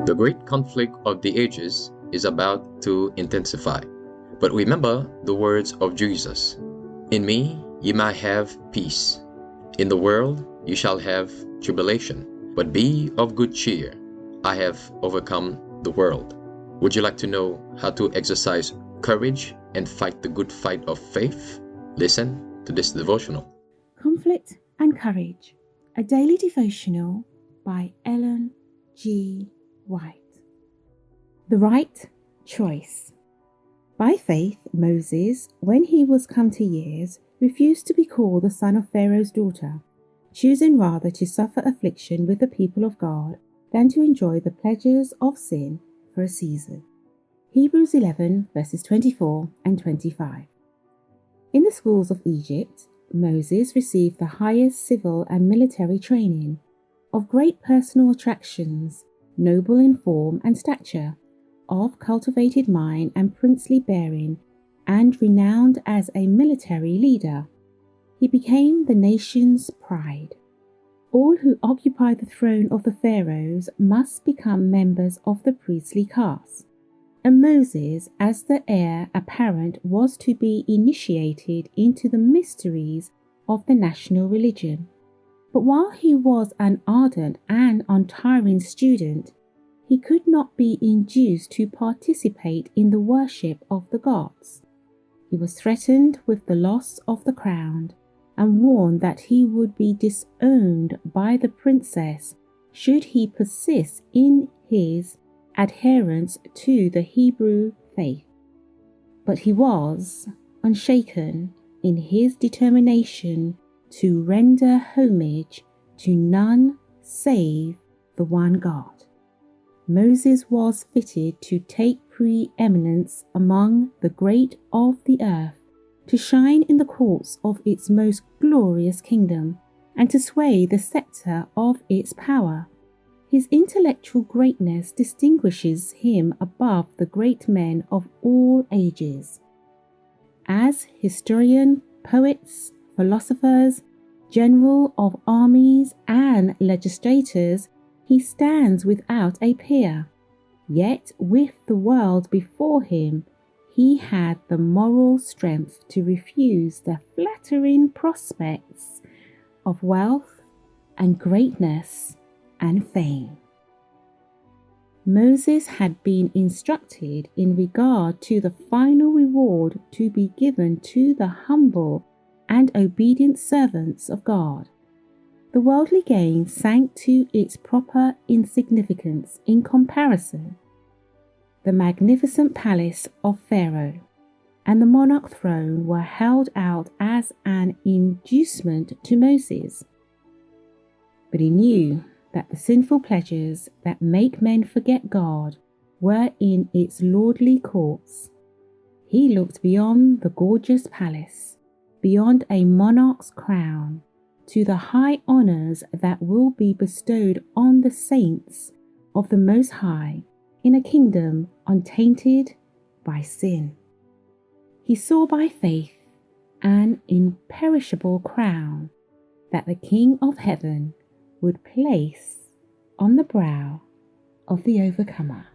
The great conflict of the ages is about to intensify. But remember the words of Jesus. In me ye might have peace. In the world you shall have tribulation. But be of good cheer. I have overcome the world. Would you like to know how to exercise courage and fight the good fight of faith? Listen to this devotional. Conflict and Courage, a daily devotional by Ellen G. White. The right choice. By faith, Moses, when he was come to years, refused to be called the son of Pharaoh's daughter, choosing rather to suffer affliction with the people of God than to enjoy the pleasures of sin for a season. Hebrews 11 verses 24 and 25. In the schools of Egypt, Moses received the highest civil and military training, of great personal attractions, noble in form and stature, of cultivated mind and princely bearing, and renowned as a military leader. He became the nation's pride. All who occupy the throne of the pharaohs must become members of the priestly caste, and Moses, as the heir apparent, was to be initiated into the mysteries of the national religion. But while he was an ardent and untiring student, he could not be induced to participate in the worship of the gods. He was threatened with the loss of the crown and warned that he would be disowned by the princess should he persist in his adherence to the Hebrew faith. But he was unshaken in his determination to render homage to none save the one God. Moses was fitted to take preeminence among the great of the earth, to shine in the courts of its most glorious kingdom, and to sway the sceptre of its power. His intellectual greatness distinguishes him above the great men of all ages. As historian, poets, philosophers, general of armies, and legislators, he stands without a peer. Yet with the world before him, he had the moral strength to refuse the flattering prospects of wealth and greatness and fame. Moses had been instructed in regard to the final reward to be given to the humble and obedient servants of God. The worldly gain sank to its proper insignificance in comparison. The magnificent palace of Pharaoh and the monarch throne were held out as an inducement to Moses. But he knew that the sinful pleasures that make men forget God were in its lordly courts. He looked beyond the gorgeous palace, beyond a monarch's crown, to the high honours that will be bestowed on the saints of the Most High in a kingdom untainted by sin. He saw by faith an imperishable crown that the King of Heaven would place on the brow of the overcomer.